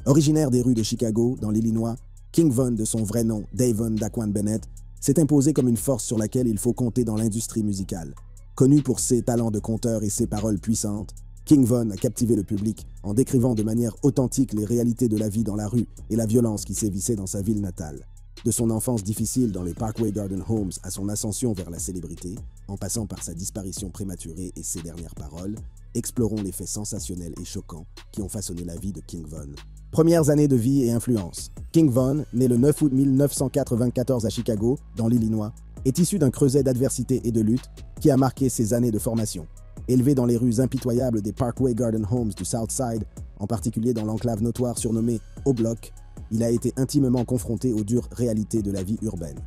Originaire des rues de Chicago, dans l'Illinois, King Von, de son vrai nom, Davon Daquan Bennett, s'est imposé comme une force sur laquelle il faut compter dans l'industrie musicale. Connu pour ses talents de conteur et ses paroles puissantes, King Von a captivé le public en décrivant de manière authentique les réalités de la vie dans la rue et la violence qui sévissait dans sa ville natale. De son enfance difficile dans les Parkway Garden Homes à son ascension vers la célébrité, en passant par sa disparition prématurée et ses dernières paroles, explorons les faits sensationnels et choquants qui ont façonné la vie de King Von. Premières années de vie et influence. King Von, né le 9 août 1994 à Chicago, dans l'Illinois, est issu d'un creuset d'adversité et de lutte qui a marqué ses années de formation. Élevé dans les rues impitoyables des Parkway Garden Homes du South Side, en particulier dans l'enclave notoire surnommée O-Block, il a été intimement confronté aux dures réalités de la vie urbaine.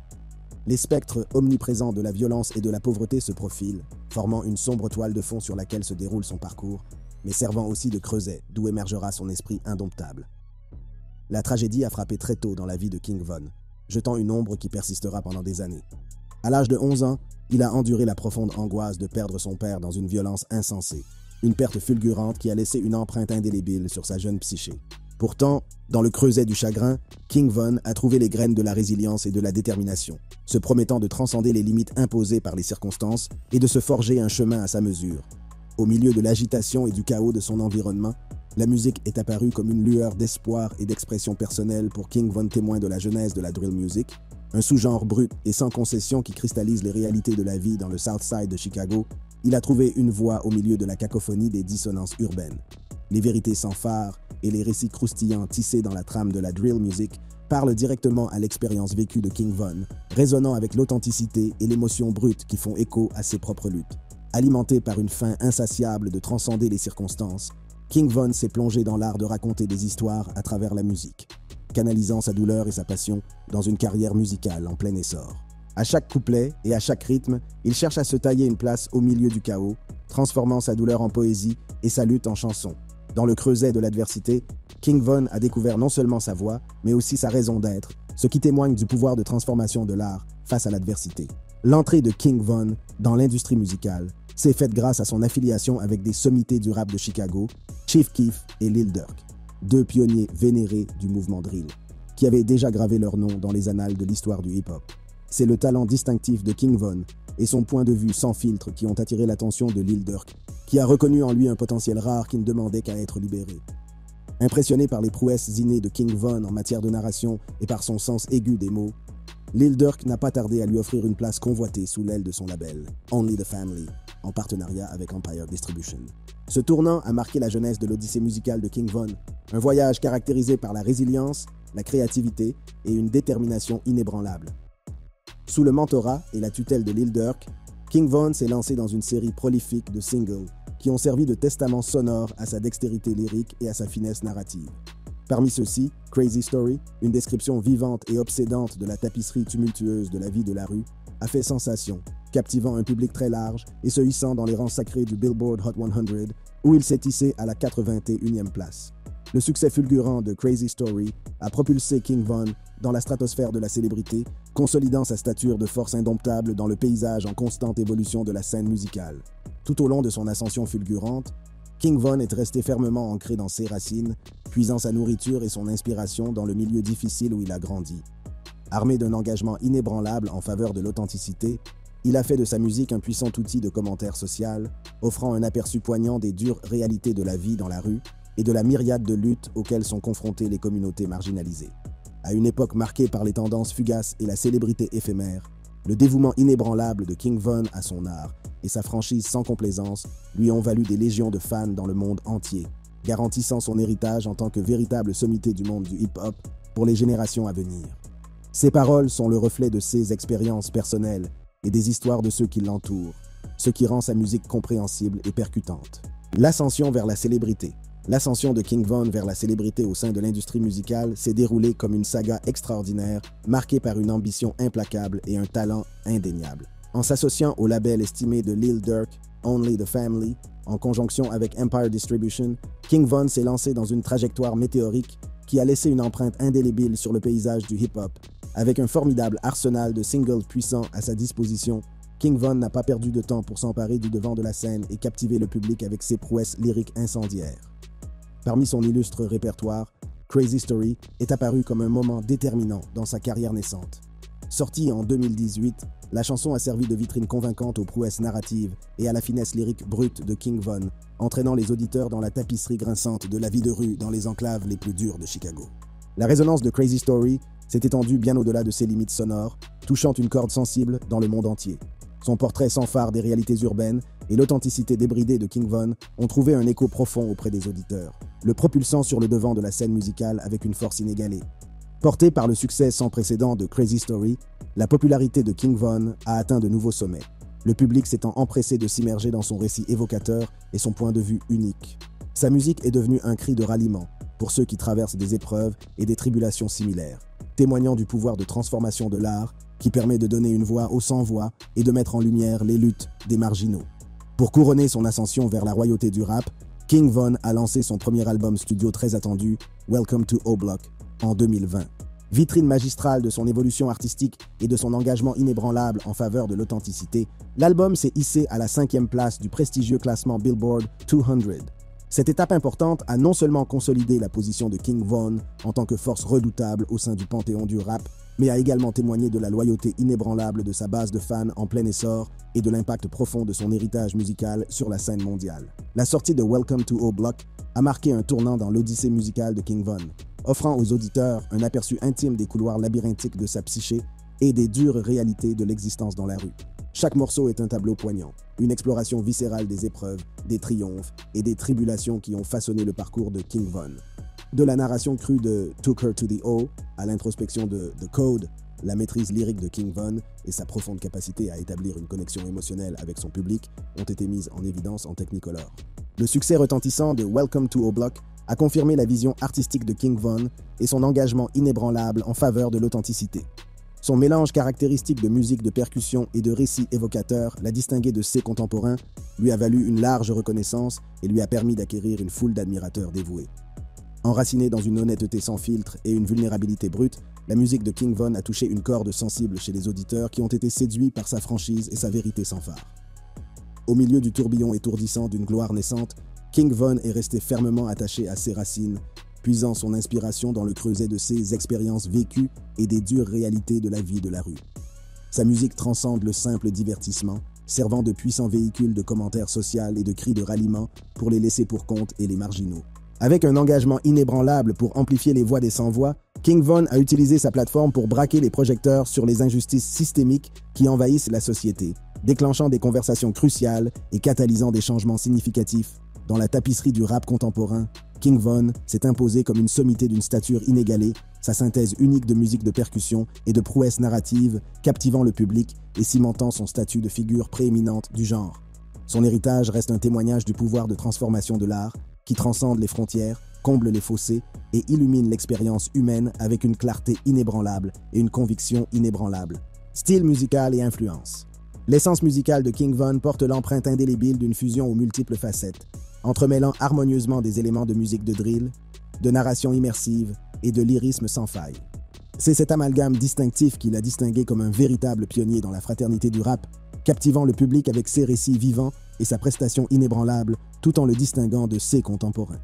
Les spectres omniprésents de la violence et de la pauvreté se profilent, formant une sombre toile de fond sur laquelle se déroule son parcours, mais servant aussi de creuset d'où émergera son esprit indomptable. La tragédie a frappé très tôt dans la vie de King Von, jetant une ombre qui persistera pendant des années. À l'âge de 11 ans, il a enduré la profonde angoisse de perdre son père dans une violence insensée, une perte fulgurante qui a laissé une empreinte indélébile sur sa jeune psyché. Pourtant, dans le creuset du chagrin, King Von a trouvé les graines de la résilience et de la détermination, se promettant de transcender les limites imposées par les circonstances et de se forger un chemin à sa mesure. Au milieu de l'agitation et du chaos de son environnement, la musique est apparue comme une lueur d'espoir et d'expression personnelle pour King Von, témoin de la genèse de la drill music, un sous-genre brut et sans concession qui cristallise les réalités de la vie dans le South Side de Chicago. Il a trouvé une voix au milieu de la cacophonie des dissonances urbaines. Les vérités sans phare et les récits croustillants tissés dans la trame de la drill music parlent directement à l'expérience vécue de King Von, résonnant avec l'authenticité et l'émotion brute qui font écho à ses propres luttes. Alimenté par une faim insatiable de transcender les circonstances, King Von s'est plongé dans l'art de raconter des histoires à travers la musique, canalisant sa douleur et sa passion dans une carrière musicale en plein essor. À chaque couplet et à chaque rythme, il cherche à se tailler une place au milieu du chaos, transformant sa douleur en poésie et sa lutte en chanson. Dans le creuset de l'adversité, King Von a découvert non seulement sa voix, mais aussi sa raison d'être, ce qui témoigne du pouvoir de transformation de l'art face à l'adversité. L'entrée de King Von dans l'industrie musicale s'est faite grâce à son affiliation avec des sommités du rap de Chicago, Chief Keef et Lil Durk, deux pionniers vénérés du mouvement drill, qui avaient déjà gravé leur nom dans les annales de l'histoire du hip-hop. C'est le talent distinctif de King Von et son point de vue sans filtre qui ont attiré l'attention de Lil Durk, qui a reconnu en lui un potentiel rare qui ne demandait qu'à être libéré. Impressionné par les prouesses innées de King Von en matière de narration et par son sens aigu des mots, Lil Durk n'a pas tardé à lui offrir une place convoitée sous l'aile de son label, Only the Family, en partenariat avec Empire Distribution. Ce tournant a marqué la jeunesse de l'odyssée musicale de King Von, un voyage caractérisé par la résilience, la créativité et une détermination inébranlable. Sous le mentorat et la tutelle de Lil Durk, King Von s'est lancé dans une série prolifique de singles qui ont servi de testament sonore à sa dextérité lyrique et à sa finesse narrative. Parmi ceux-ci, Crazy Story, une description vivante et obsédante de la tapisserie tumultueuse de la vie de la rue, a fait sensation, captivant un public très large et se hissant dans les rangs sacrés du Billboard Hot 100, où il s'est hissé à la 81e place. Le succès fulgurant de Crazy Story a propulsé King Von dans la stratosphère de la célébrité, consolidant sa stature de force indomptable dans le paysage en constante évolution de la scène musicale. Tout au long de son ascension fulgurante, King Von est resté fermement ancré dans ses racines, puisant sa nourriture et son inspiration dans le milieu difficile où il a grandi. Armé d'un engagement inébranlable en faveur de l'authenticité, il a fait de sa musique un puissant outil de commentaire social, offrant un aperçu poignant des dures réalités de la vie dans la rue et de la myriade de luttes auxquelles sont confrontées les communautés marginalisées. À une époque marquée par les tendances fugaces et la célébrité éphémère, le dévouement inébranlable de King Von à son art et sa franchise sans complaisance lui ont valu des légions de fans dans le monde entier, garantissant son héritage en tant que véritable sommité du monde du hip-hop pour les générations à venir. Ses paroles sont le reflet de ses expériences personnelles et des histoires de ceux qui l'entourent, ce qui rend sa musique compréhensible et percutante. L'ascension vers la célébrité. L'ascension de King Von vers la célébrité au sein de l'industrie musicale s'est déroulée comme une saga extraordinaire, marquée par une ambition implacable et un talent indéniable. En s'associant au label estimé de Lil Durk, Only the Family, en conjonction avec Empire Distribution, King Von s'est lancé dans une trajectoire météorique qui a laissé une empreinte indélébile sur le paysage du hip-hop. Avec un formidable arsenal de singles puissants à sa disposition, King Von n'a pas perdu de temps pour s'emparer du devant de la scène et captiver le public avec ses prouesses lyriques incendiaires. Parmi son illustre répertoire, Crazy Story, est apparu comme un moment déterminant dans sa carrière naissante. Sortie en 2018, la chanson a servi de vitrine convaincante aux prouesses narratives et à la finesse lyrique brute de King Von, entraînant les auditeurs dans la tapisserie grinçante de la vie de rue dans les enclaves les plus dures de Chicago. La résonance de Crazy Story s'est étendue bien au-delà de ses limites sonores, touchant une corde sensible dans le monde entier. Son portrait sans phare des réalités urbaines et l'authenticité débridée de King Von ont trouvé un écho profond auprès des auditeurs, le propulsant sur le devant de la scène musicale avec une force inégalée. Porté par le succès sans précédent de Crazy Story, la popularité de King Von a atteint de nouveaux sommets, le public s'étant empressé de s'immerger dans son récit évocateur et son point de vue unique. Sa musique est devenue un cri de ralliement pour ceux qui traversent des épreuves et des tribulations similaires, témoignant du pouvoir de transformation de l'art qui permet de donner une voix aux sans-voix et de mettre en lumière les luttes des marginaux. Pour couronner son ascension vers la royauté du rap, King Von a lancé son premier album studio très attendu, Welcome to O-Block, en 2020. Vitrine magistrale de son évolution artistique et de son engagement inébranlable en faveur de l'authenticité, l'album s'est hissé à la 5e place du prestigieux classement Billboard 200. Cette étape importante a non seulement consolidé la position de King Von en tant que force redoutable au sein du panthéon du rap, mais a également témoigné de la loyauté inébranlable de sa base de fans en plein essor et de l'impact profond de son héritage musical sur la scène mondiale. La sortie de Welcome to O-Block a marqué un tournant dans l'odyssée musicale de King Von, offrant aux auditeurs un aperçu intime des couloirs labyrinthiques de sa psyché et des dures réalités de l'existence dans la rue. Chaque morceau est un tableau poignant, une exploration viscérale des épreuves, des triomphes et des tribulations qui ont façonné le parcours de King Von. De la narration crue de Took Her to the O à l'introspection de The Code, la maîtrise lyrique de King Von et sa profonde capacité à établir une connexion émotionnelle avec son public ont été mises en évidence en Technicolor. Le succès retentissant de Welcome to O-Block a confirmé la vision artistique de King Von et son engagement inébranlable en faveur de l'authenticité. Son mélange caractéristique de musique de percussion et de récits évocateurs l'a distingué de ses contemporains, lui a valu une large reconnaissance et lui a permis d'acquérir une foule d'admirateurs dévoués. Enracinée dans une honnêteté sans filtre et une vulnérabilité brute, la musique de King Von a touché une corde sensible chez les auditeurs qui ont été séduits par sa franchise et sa vérité sans phare. Au milieu du tourbillon étourdissant d'une gloire naissante, King Von est resté fermement attaché à ses racines, puisant son inspiration dans le creuset de ses expériences vécues et des dures réalités de la vie de la rue. Sa musique transcende le simple divertissement, servant de puissant véhicule de commentaires sociaux et de cris de ralliement pour les laissés pour compte et les marginaux. Avec un engagement inébranlable pour amplifier les voix des sans-voix, King Von a utilisé sa plateforme pour braquer les projecteurs sur les injustices systémiques qui envahissent la société, déclenchant des conversations cruciales et catalysant des changements significatifs. Dans la tapisserie du rap contemporain, King Von s'est imposé comme une sommité d'une stature inégalée, sa synthèse unique de musique de percussion et de prouesses narratives, captivant le public et cimentant son statut de figure prééminente du genre. Son héritage reste un témoignage du pouvoir de transformation de l'art, qui transcende les frontières, comble les fossés et illumine l'expérience humaine avec une clarté inébranlable et une conviction inébranlable. Style musical et influence. L'essence musicale de King Von porte l'empreinte indélébile d'une fusion aux multiples facettes, entremêlant harmonieusement des éléments de musique de drill, de narration immersive et de lyrisme sans faille. C'est cet amalgame distinctif qui l'a distingué comme un véritable pionnier dans la fraternité du rap, captivant le public avec ses récits vivants et sa prestation inébranlable, tout en le distinguant de ses contemporains.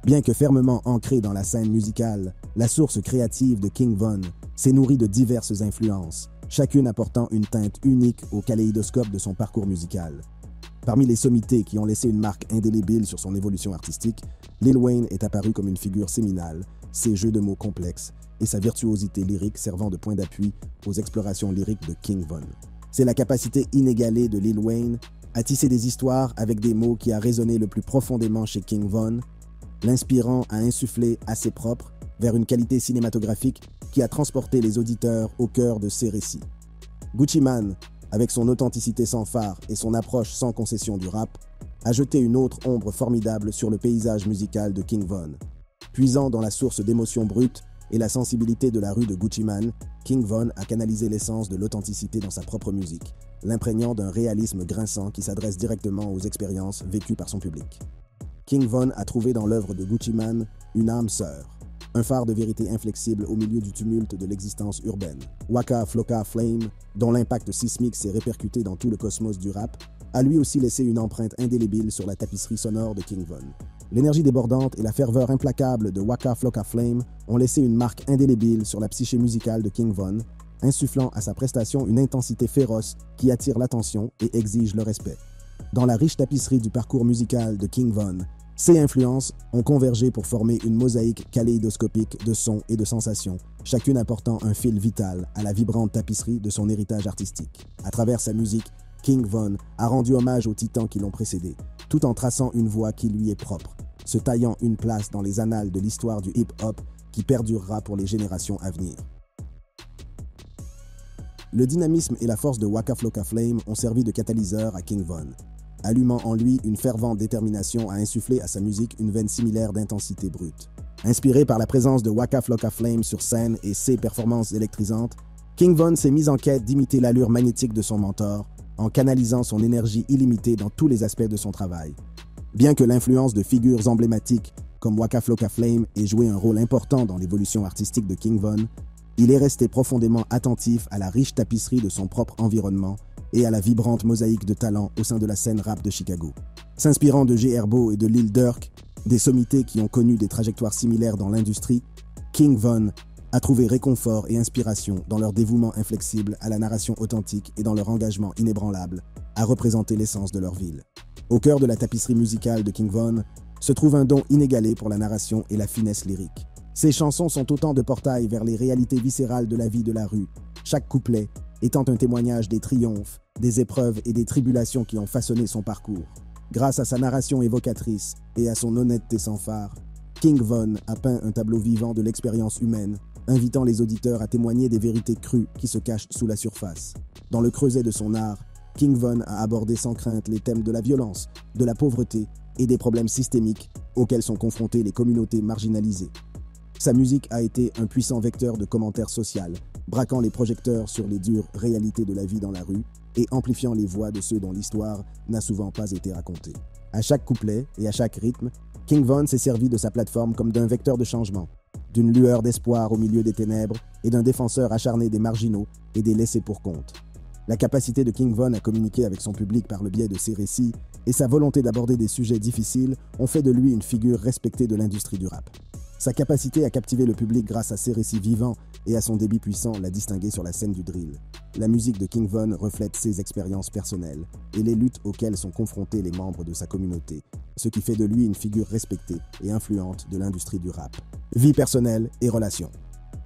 Bien que fermement ancré dans la scène musicale, la source créative de King Von s'est nourrie de diverses influences, chacune apportant une teinte unique au kaléidoscope de son parcours musical. Parmi les sommités qui ont laissé une marque indélébile sur son évolution artistique, Lil Wayne est apparu comme une figure séminale, ses jeux de mots complexes et sa virtuosité lyrique servant de point d'appui aux explorations lyriques de King Von. C'est la capacité inégalée de Lil Wayne à tisser des histoires avec des mots qui a résonné le plus profondément chez King Von, l'inspirant à insuffler assez propre vers une qualité cinématographique qui a transporté les auditeurs au cœur de ses récits. Gucci Mane, avec son authenticité sans phare et son approche sans concession du rap, a jeté une autre ombre formidable sur le paysage musical de King Von. Puisant dans la source d'émotions brutes et la sensibilité de la rue de Gucci Mane, King Von a canalisé l'essence de l'authenticité dans sa propre musique, l'imprégnant d'un réalisme grinçant qui s'adresse directement aux expériences vécues par son public. King Von a trouvé dans l'œuvre de Gucci Mane une âme sœur, un phare de vérité inflexible au milieu du tumulte de l'existence urbaine. Waka Flocka Flame, dont l'impact sismique s'est répercuté dans tout le cosmos du rap, a lui aussi laissé une empreinte indélébile sur la tapisserie sonore de King Von. L'énergie débordante et la ferveur implacable de Waka Flocka Flame ont laissé une marque indélébile sur la psyché musicale de King Von, insufflant à sa prestation une intensité féroce qui attire l'attention et exige le respect. Dans la riche tapisserie du parcours musical de King Von, ces influences ont convergé pour former une mosaïque kaléidoscopique de sons et de sensations, chacune apportant un fil vital à la vibrante tapisserie de son héritage artistique. À travers sa musique, King Von a rendu hommage aux titans qui l'ont précédé, tout en traçant une voie qui lui est propre, se taillant une place dans les annales de l'histoire du hip-hop qui perdurera pour les générations à venir. Le dynamisme et la force de Waka Flocka Flame ont servi de catalyseur à King Von, allumant en lui une fervente détermination à insuffler à sa musique une veine similaire d'intensité brute. Inspiré par la présence de Waka Flocka Flame sur scène et ses performances électrisantes, King Von s'est mis en quête d'imiter l'allure magnétique de son mentor, en canalisant son énergie illimitée dans tous les aspects de son travail. Bien que l'influence de figures emblématiques comme Waka Flocka Flame ait joué un rôle important dans l'évolution artistique de King Von, il est resté profondément attentif à la riche tapisserie de son propre environnement et à la vibrante mosaïque de talents au sein de la scène rap de Chicago. S'inspirant de G. Herbo et de Lil Durk, des sommités qui ont connu des trajectoires similaires dans l'industrie, King Von a trouvé réconfort et inspiration dans leur dévouement inflexible à la narration authentique et dans leur engagement inébranlable à représenter l'essence de leur ville. Au cœur de la tapisserie musicale de King Von se trouve un don inégalé pour la narration et la finesse lyrique. Ses chansons sont autant de portails vers les réalités viscérales de la vie de la rue, chaque couplet étant un témoignage des triomphes, des épreuves et des tribulations qui ont façonné son parcours. Grâce à sa narration évocatrice et à son honnêteté sans fard, King Von a peint un tableau vivant de l'expérience humaine, invitant les auditeurs à témoigner des vérités crues qui se cachent sous la surface. Dans le creuset de son art, King Von a abordé sans crainte les thèmes de la violence, de la pauvreté et des problèmes systémiques auxquels sont confrontées les communautés marginalisées. Sa musique a été un puissant vecteur de commentaires social, braquant les projecteurs sur les dures réalités de la vie dans la rue et amplifiant les voix de ceux dont l'histoire n'a souvent pas été racontée. À chaque couplet et à chaque rythme, King Von s'est servi de sa plateforme comme d'un vecteur de changement, d'une lueur d'espoir au milieu des ténèbres et d'un défenseur acharné des marginaux et des laissés pour compte. La capacité de King Von à communiquer avec son public par le biais de ses récits et sa volonté d'aborder des sujets difficiles ont fait de lui une figure respectée de l'industrie du rap. Sa capacité à captiver le public grâce à ses récits vivants et à son débit puissant l'a distingué sur la scène du drill. La musique de King Von reflète ses expériences personnelles et les luttes auxquelles sont confrontés les membres de sa communauté, ce qui fait de lui une figure respectée et influente de l'industrie du rap. Vie personnelle et relations.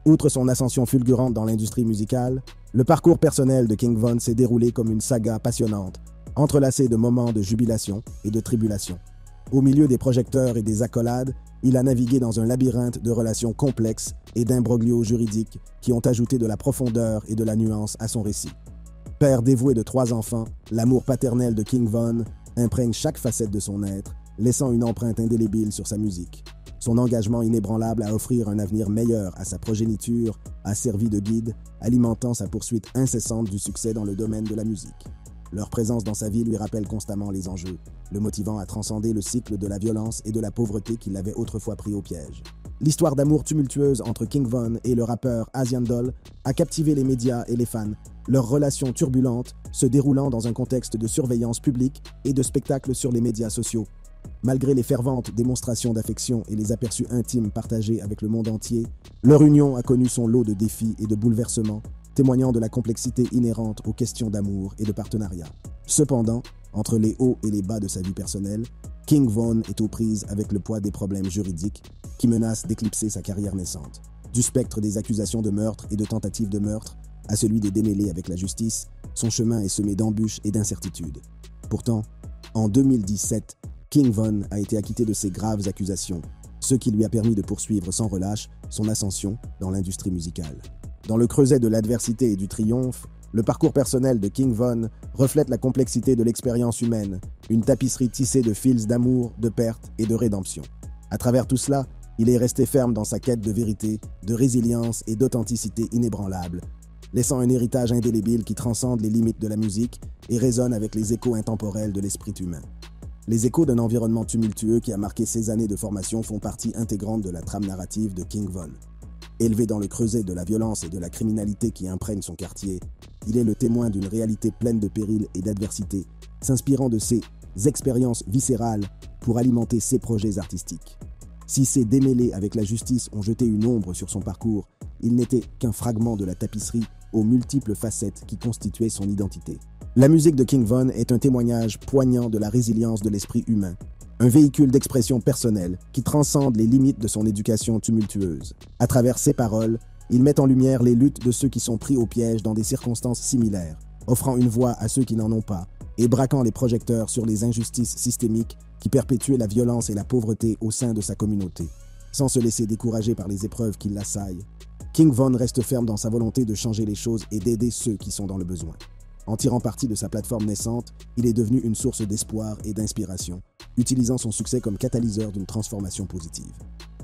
Outre son ascension fulgurante dans l'industrie musicale, le parcours personnel de King Von s'est déroulé comme une saga passionnante, entrelacée de moments de jubilation et de tribulation. Au milieu des projecteurs et des accolades, il a navigué dans un labyrinthe de relations complexes et d'imbroglios juridiques qui ont ajouté de la profondeur et de la nuance à son récit. Père dévoué de 3 enfants, l'amour paternel de King Von imprègne chaque facette de son être, laissant une empreinte indélébile sur sa musique. Son engagement inébranlable à offrir un avenir meilleur à sa progéniture a servi de guide, alimentant sa poursuite incessante du succès dans le domaine de la musique. Leur présence dans sa vie lui rappelle constamment les enjeux, le motivant à transcender le cycle de la violence et de la pauvreté qui l'avait autrefois pris au piège. L'histoire d'amour tumultueuse entre King Von et le rappeur Asian Doll a captivé les médias et les fans, leur relation turbulente se déroulant dans un contexte de surveillance publique et de spectacle sur les médias sociaux. Malgré les ferventes démonstrations d'affection et les aperçus intimes partagés avec le monde entier, leur union a connu son lot de défis et de bouleversements, témoignant de la complexité inhérente aux questions d'amour et de partenariat. Cependant, entre les hauts et les bas de sa vie personnelle, King Von est aux prises avec le poids des problèmes juridiques qui menacent d'éclipser sa carrière naissante. Du spectre des accusations de meurtre et de tentatives de meurtre à celui des démêlés avec la justice, son chemin est semé d'embûches et d'incertitudes. Pourtant, en 2017, King Von a été acquitté de ces graves accusations, ce qui lui a permis de poursuivre sans relâche son ascension dans l'industrie musicale. Dans le creuset de l'adversité et du triomphe, le parcours personnel de King Von reflète la complexité de l'expérience humaine, une tapisserie tissée de fils d'amour, de perte et de rédemption. À travers tout cela, il est resté ferme dans sa quête de vérité, de résilience et d'authenticité inébranlable, laissant un héritage indélébile qui transcende les limites de la musique et résonne avec les échos intemporels de l'esprit humain. Les échos d'un environnement tumultueux qui a marqué ses années de formation font partie intégrante de la trame narrative de King Von. Élevé dans le creuset de la violence et de la criminalité qui imprègne son quartier, il est le témoin d'une réalité pleine de périls et d'adversité, s'inspirant de ces expériences viscérales pour alimenter ses projets artistiques. Si ses démêlés avec la justice ont jeté une ombre sur son parcours, il n'était qu'un fragment de la tapisserie aux multiples facettes qui constituaient son identité. La musique de King Von est un témoignage poignant de la résilience de l'esprit humain, un véhicule d'expression personnelle qui transcende les limites de son éducation tumultueuse. À travers ses paroles, il met en lumière les luttes de ceux qui sont pris au piège dans des circonstances similaires, offrant une voix à ceux qui n'en ont pas et braquant les projecteurs sur les injustices systémiques qui perpétuent la violence et la pauvreté au sein de sa communauté. Sans se laisser décourager par les épreuves qui l'assaillent, King Von reste ferme dans sa volonté de changer les choses et d'aider ceux qui sont dans le besoin. En tirant parti de sa plateforme naissante, il est devenu une source d'espoir et d'inspiration, utilisant son succès comme catalyseur d'une transformation positive.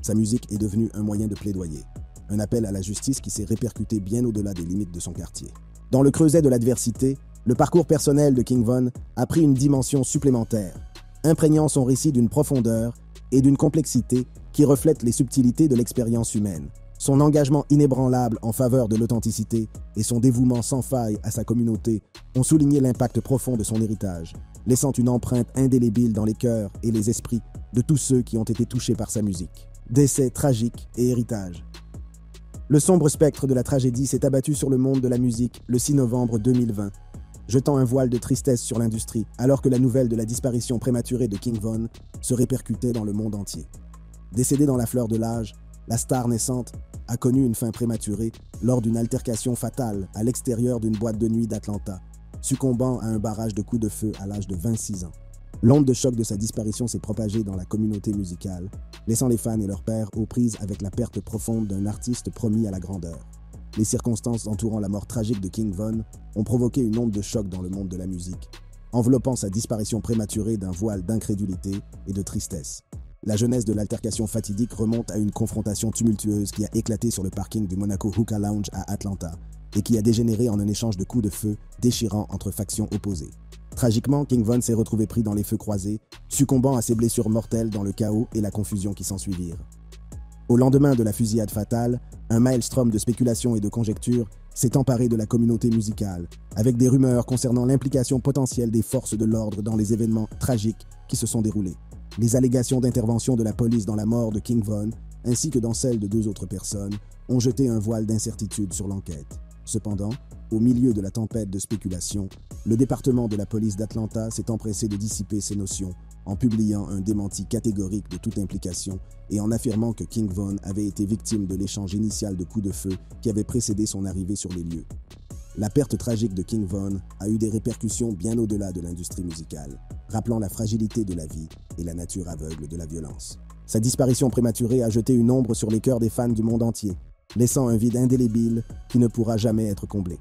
Sa musique est devenue un moyen de plaidoyer, un appel à la justice qui s'est répercuté bien au-delà des limites de son quartier. Dans le creuset de l'adversité, le parcours personnel de King Von a pris une dimension supplémentaire, imprégnant son récit d'une profondeur et d'une complexité qui reflètent les subtilités de l'expérience humaine. Son engagement inébranlable en faveur de l'authenticité et son dévouement sans faille à sa communauté ont souligné l'impact profond de son héritage, laissant une empreinte indélébile dans les cœurs et les esprits de tous ceux qui ont été touchés par sa musique. Décès tragique et héritage. Le sombre spectre de la tragédie s'est abattu sur le monde de la musique le 6 novembre 2020, jetant un voile de tristesse sur l'industrie, alors que la nouvelle de la disparition prématurée de King Von se répercutait dans le monde entier. Décédé dans la fleur de l'âge, la star naissante a connu une fin prématurée lors d'une altercation fatale à l'extérieur d'une boîte de nuit d'Atlanta, succombant à un barrage de coups de feu à l'âge de 26 ans. L'onde de choc de sa disparition s'est propagée dans la communauté musicale, laissant les fans et leurs pairs aux prises avec la perte profonde d'un artiste promis à la grandeur. Les circonstances entourant la mort tragique de King Von ont provoqué une onde de choc dans le monde de la musique, enveloppant sa disparition prématurée d'un voile d'incrédulité et de tristesse. La genèse de l'altercation fatidique remonte à une confrontation tumultueuse qui a éclaté sur le parking du Monaco Hookah Lounge à Atlanta et qui a dégénéré en un échange de coups de feu déchirants entre factions opposées. Tragiquement, King Von s'est retrouvé pris dans les feux croisés, succombant à ses blessures mortelles dans le chaos et la confusion qui s'ensuivirent. Au lendemain de la fusillade fatale, un maelstrom de spéculations et de conjectures s'est emparé de la communauté musicale, avec des rumeurs concernant l'implication potentielle des forces de l'ordre dans les événements tragiques qui se sont déroulés. Les allégations d'intervention de la police dans la mort de King Von, ainsi que dans celle de 2 autres personnes, ont jeté un voile d'incertitude sur l'enquête. Cependant, au milieu de la tempête de spéculation, le département de la police d'Atlanta s'est empressé de dissiper ces notions en publiant un démenti catégorique de toute implication et en affirmant que King Von avait été victime de l'échange initial de coups de feu qui avait précédé son arrivée sur les lieux. La perte tragique de King Von a eu des répercussions bien au-delà de l'industrie musicale, rappelant la fragilité de la vie et la nature aveugle de la violence. Sa disparition prématurée a jeté une ombre sur les cœurs des fans du monde entier, laissant un vide indélébile qui ne pourra jamais être comblé.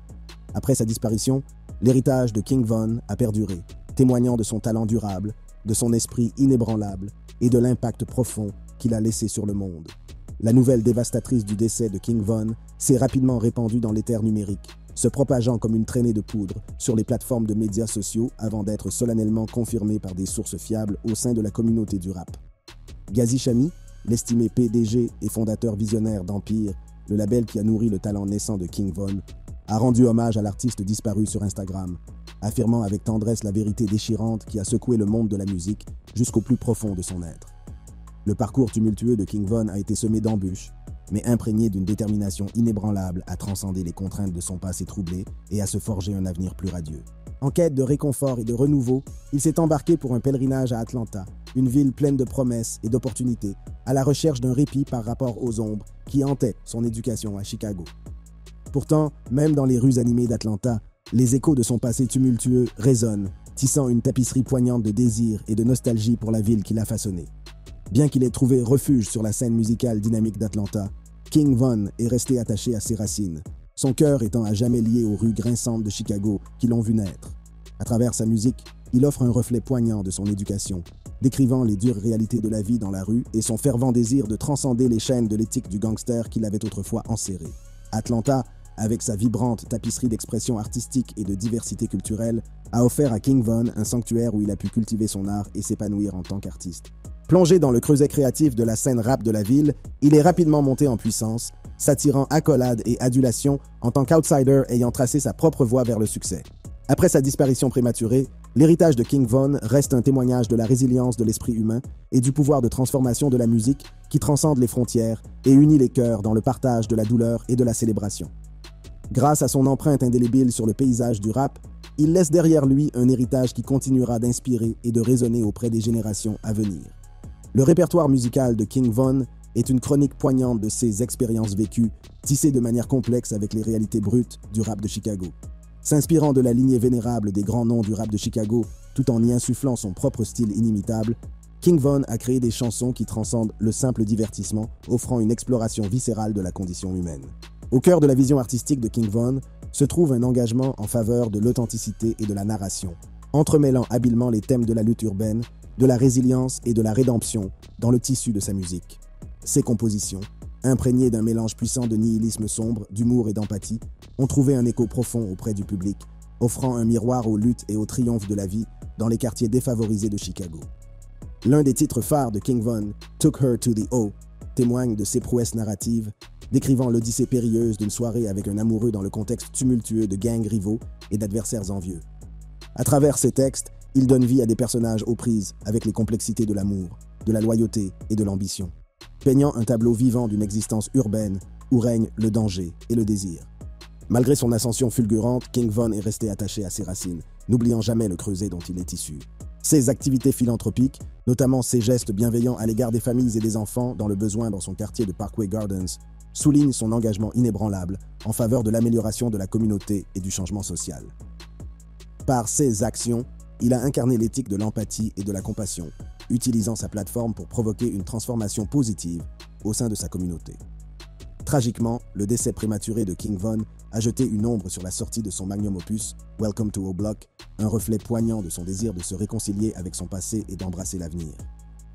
Après sa disparition, l'héritage de King Von a perduré, témoignant de son talent durable, de son esprit inébranlable et de l'impact profond qu'il a laissé sur le monde. La nouvelle dévastatrice du décès de King Von s'est rapidement répandue dans l'éther numérique, se propageant comme une traînée de poudre sur les plateformes de médias sociaux avant d'être solennellement confirmée par des sources fiables au sein de la communauté du rap. Ghazi Chami, l'estimé PDG et fondateur visionnaire d'Empire, le label qui a nourri le talent naissant de King Von, a rendu hommage à l'artiste disparu sur Instagram, affirmant avec tendresse la vérité déchirante qui a secoué le monde de la musique jusqu'au plus profond de son être. Le parcours tumultueux de King Von a été semé d'embûches, mais imprégné d'une détermination inébranlable à transcender les contraintes de son passé troublé et à se forger un avenir plus radieux. En quête de réconfort et de renouveau, il s'est embarqué pour un pèlerinage à Atlanta, une ville pleine de promesses et d'opportunités, à la recherche d'un répit par rapport aux ombres qui hantaient son éducation à Chicago. Pourtant, même dans les rues animées d'Atlanta, les échos de son passé tumultueux résonnent, tissant une tapisserie poignante de désir et de nostalgie pour la ville qu'il a façonnée. Bien qu'il ait trouvé refuge sur la scène musicale dynamique d'Atlanta, King Von est resté attaché à ses racines, son cœur étant à jamais lié aux rues grinçantes de Chicago qui l'ont vu naître. À travers sa musique, il offre un reflet poignant de son éducation, décrivant les dures réalités de la vie dans la rue et son fervent désir de transcender les chaînes de l'éthique du gangster qu'il avait autrefois enserré. Atlanta, avec sa vibrante tapisserie d'expression artistique et de diversité culturelle, a offert à King Von un sanctuaire où il a pu cultiver son art et s'épanouir en tant qu'artiste. Plongé dans le creuset créatif de la scène rap de la ville, il est rapidement monté en puissance, s'attirant accolades et adulation en tant qu'outsider ayant tracé sa propre voie vers le succès. Après sa disparition prématurée, L'héritage de King Von reste un témoignage de la résilience de l'esprit humain et du pouvoir de transformation de la musique qui transcende les frontières et unit les cœurs dans le partage de la douleur et de la célébration. Grâce à son empreinte indélébile sur le paysage du rap, il laisse derrière lui un héritage qui continuera d'inspirer et de résonner auprès des générations à venir. Le répertoire musical de King Von est une chronique poignante de ses expériences vécues, tissées de manière complexe avec les réalités brutes du rap de Chicago. S'inspirant de la lignée vénérable des grands noms du rap de Chicago, tout en y insufflant son propre style inimitable, King Von a créé des chansons qui transcendent le simple divertissement, offrant une exploration viscérale de la condition humaine. Au cœur de la vision artistique de King Von se trouve un engagement en faveur de l'authenticité et de la narration, entremêlant habilement les thèmes de la lutte urbaine, de la résilience et de la rédemption dans le tissu de sa musique. Ses compositions, imprégnées d'un mélange puissant de nihilisme sombre, d'humour et d'empathie, ont trouvé un écho profond auprès du public, offrant un miroir aux luttes et aux triomphes de la vie dans les quartiers défavorisés de Chicago. L'un des titres phares de King Von, Took Her to the O, témoigne de ses prouesses narratives, décrivant l'odyssée périlleuse d'une soirée avec un amoureux dans le contexte tumultueux de gangs rivaux et d'adversaires envieux. À travers ces textes, il donne vie à des personnages aux prises avec les complexités de l'amour, de la loyauté et de l'ambition, peignant un tableau vivant d'une existence urbaine où règne le danger et le désir. Malgré son ascension fulgurante, King Von est resté attaché à ses racines, n'oubliant jamais le creuset dont il est issu. Ses activités philanthropiques, notamment ses gestes bienveillants à l'égard des familles et des enfants dans le besoin dans son quartier de Parkway Gardens, soulignent son engagement inébranlable en faveur de l'amélioration de la communauté et du changement social. Par ses actions, il a incarné l'éthique de l'empathie et de la compassion, utilisant sa plateforme pour provoquer une transformation positive au sein de sa communauté. Tragiquement, le décès prématuré de King Von a jeté une ombre sur la sortie de son magnum opus, Welcome to O-Block, un reflet poignant de son désir de se réconcilier avec son passé et d'embrasser l'avenir.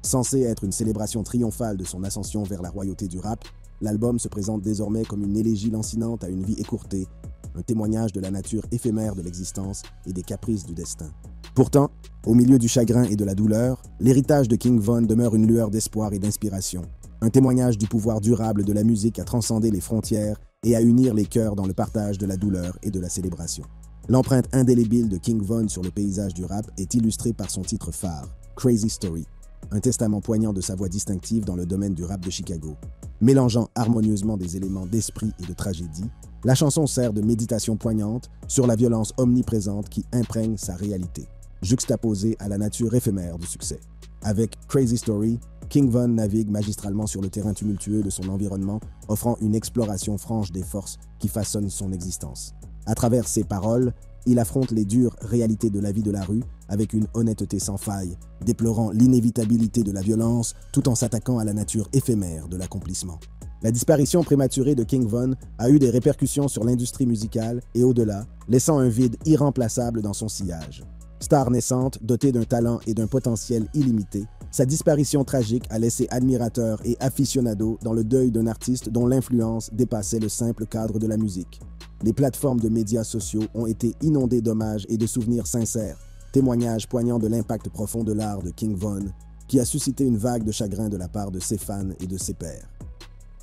Censé être une célébration triomphale de son ascension vers la royauté du rap, l'album se présente désormais comme une élégie lancinante à une vie écourtée, un témoignage de la nature éphémère de l'existence et des caprices du destin. Pourtant, au milieu du chagrin et de la douleur, l'héritage de King Von demeure une lueur d'espoir et d'inspiration, un témoignage du pouvoir durable de la musique à transcender les frontières et à unir les cœurs dans le partage de la douleur et de la célébration. L'empreinte indélébile de King Von sur le paysage du rap est illustrée par son titre phare, Crazy Story, un testament poignant de sa voix distinctive dans le domaine du rap de Chicago. Mélangeant harmonieusement des éléments d'esprit et de tragédie, la chanson sert de méditation poignante sur la violence omniprésente qui imprègne sa réalité, juxtaposée à la nature éphémère du succès. Avec Crazy Story, King Von navigue magistralement sur le terrain tumultueux de son environnement, offrant une exploration franche des forces qui façonnent son existence. À travers ses paroles, il affronte les dures réalités de la vie de la rue avec une honnêteté sans faille, déplorant l'inévitabilité de la violence tout en s'attaquant à la nature éphémère de l'accomplissement. La disparition prématurée de King Von a eu des répercussions sur l'industrie musicale et au-delà, laissant un vide irremplaçable dans son sillage. Star naissante, dotée d'un talent et d'un potentiel illimité, sa disparition tragique a laissé admirateurs et aficionados dans le deuil d'un artiste dont l'influence dépassait le simple cadre de la musique. Les plateformes de médias sociaux ont été inondées d'hommages et de souvenirs sincères, témoignages poignants de l'impact profond de l'art de King Von, qui a suscité une vague de chagrin de la part de ses fans et de ses pairs.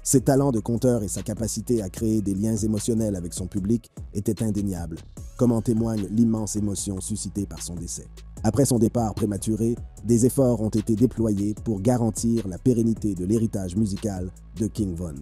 Ses talents de conteur et sa capacité à créer des liens émotionnels avec son public étaient indéniables, comme en témoigne l'immense émotion suscitée par son décès. Après son départ prématuré, des efforts ont été déployés pour garantir la pérennité de l'héritage musical de King Von.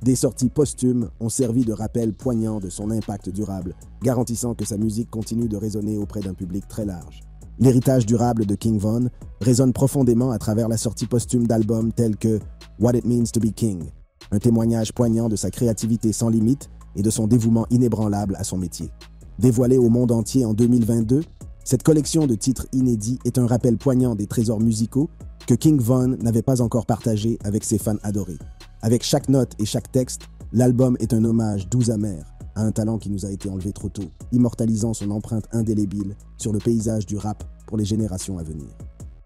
Des sorties posthumes ont servi de rappel poignant de son impact durable, garantissant que sa musique continue de résonner auprès d'un public très large. L'héritage durable de King Von résonne profondément à travers la sortie posthume d'albums tels que What It Means to Be King, un témoignage poignant de sa créativité sans limite et de son dévouement inébranlable à son métier. Dévoilée au monde entier en 2022, cette collection de titres inédits est un rappel poignant des trésors musicaux que King Von n'avait pas encore partagés avec ses fans adorés. Avec chaque note et chaque texte, l'album est un hommage doux amer à un talent qui nous a été enlevé trop tôt, immortalisant son empreinte indélébile sur le paysage du rap pour les générations à venir.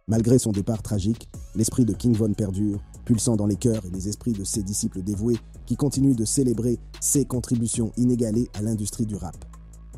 Malgré son départ tragique, l'esprit de King Von perdure, pulsant dans les cœurs et les esprits de ses disciples dévoués qui continuent de célébrer ses contributions inégalées à l'industrie du rap.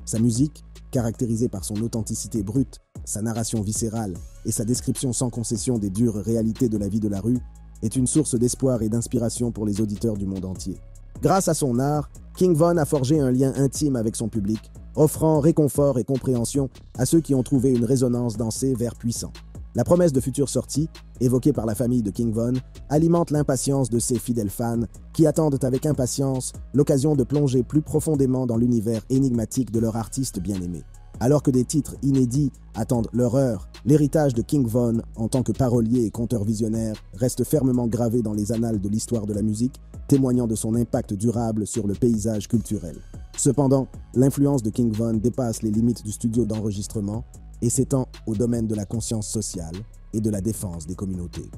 Sa musique, caractérisée par son authenticité brute, sa narration viscérale et sa description sans concession des dures réalités de la vie de la rue, est une source d'espoir et d'inspiration pour les auditeurs du monde entier. Grâce à son art, King Von a forgé un lien intime avec son public, offrant réconfort et compréhension à ceux qui ont trouvé une résonance dans ses vers puissants. La promesse de futures sorties, évoquée par la famille de King Von, alimente l'impatience de ses fidèles fans qui attendent avec impatience l'occasion de plonger plus profondément dans l'univers énigmatique de leur artiste bien-aimé. Alors que des titres inédits attendent leur heure, l'héritage de King Von en tant que parolier et conteur visionnaire reste fermement gravé dans les annales de l'histoire de la musique, témoignant de son impact durable sur le paysage culturel. Cependant, l'influence de King Von dépasse les limites du studio d'enregistrement et s'étend au domaine de la conscience sociale et de la défense des communautés.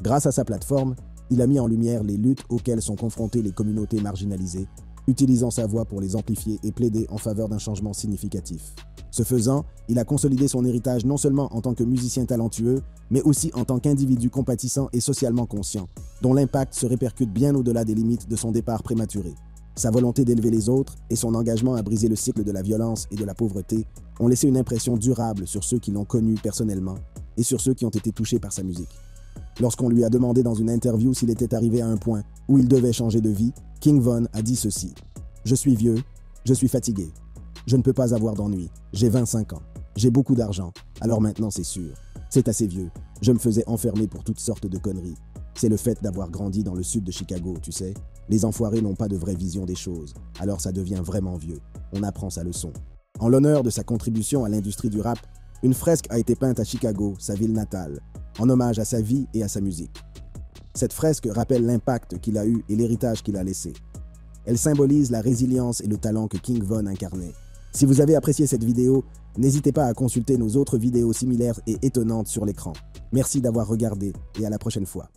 Grâce à sa plateforme, il a mis en lumière les luttes auxquelles sont confrontées les communautés marginalisées, utilisant sa voix pour les amplifier et plaider en faveur d'un changement significatif. Ce faisant, il a consolidé son héritage non seulement en tant que musicien talentueux, mais aussi en tant qu'individu compatissant et socialement conscient, dont l'impact se répercute bien au-delà des limites de son départ prématuré. Sa volonté d'élever les autres et son engagement à briser le cycle de la violence et de la pauvreté ont laissé une impression durable sur ceux qui l'ont connu personnellement et sur ceux qui ont été touchés par sa musique. Lorsqu'on lui a demandé dans une interview s'il était arrivé à un point où il devait changer de vie, King Von a dit ceci: « Je suis vieux, je suis fatigué. Je ne peux pas avoir d'ennui. J'ai 25 ans. J'ai beaucoup d'argent. Alors maintenant, c'est sûr. C'est assez vieux. Je me faisais enfermer pour toutes sortes de conneries. C'est le fait d'avoir grandi dans le sud de Chicago, tu sais. Les enfoirés n'ont pas de vraie vision des choses. Alors ça devient vraiment vieux. On apprend sa leçon. » En l'honneur de sa contribution à l'industrie du rap, une fresque a été peinte à Chicago, sa ville natale, en hommage à sa vie et à sa musique. Cette fresque rappelle l'impact qu'il a eu et l'héritage qu'il a laissé. Elle symbolise la résilience et le talent que King Von incarnait. Si vous avez apprécié cette vidéo, n'hésitez pas à consulter nos autres vidéos similaires et étonnantes sur l'écran. Merci d'avoir regardé et à la prochaine fois.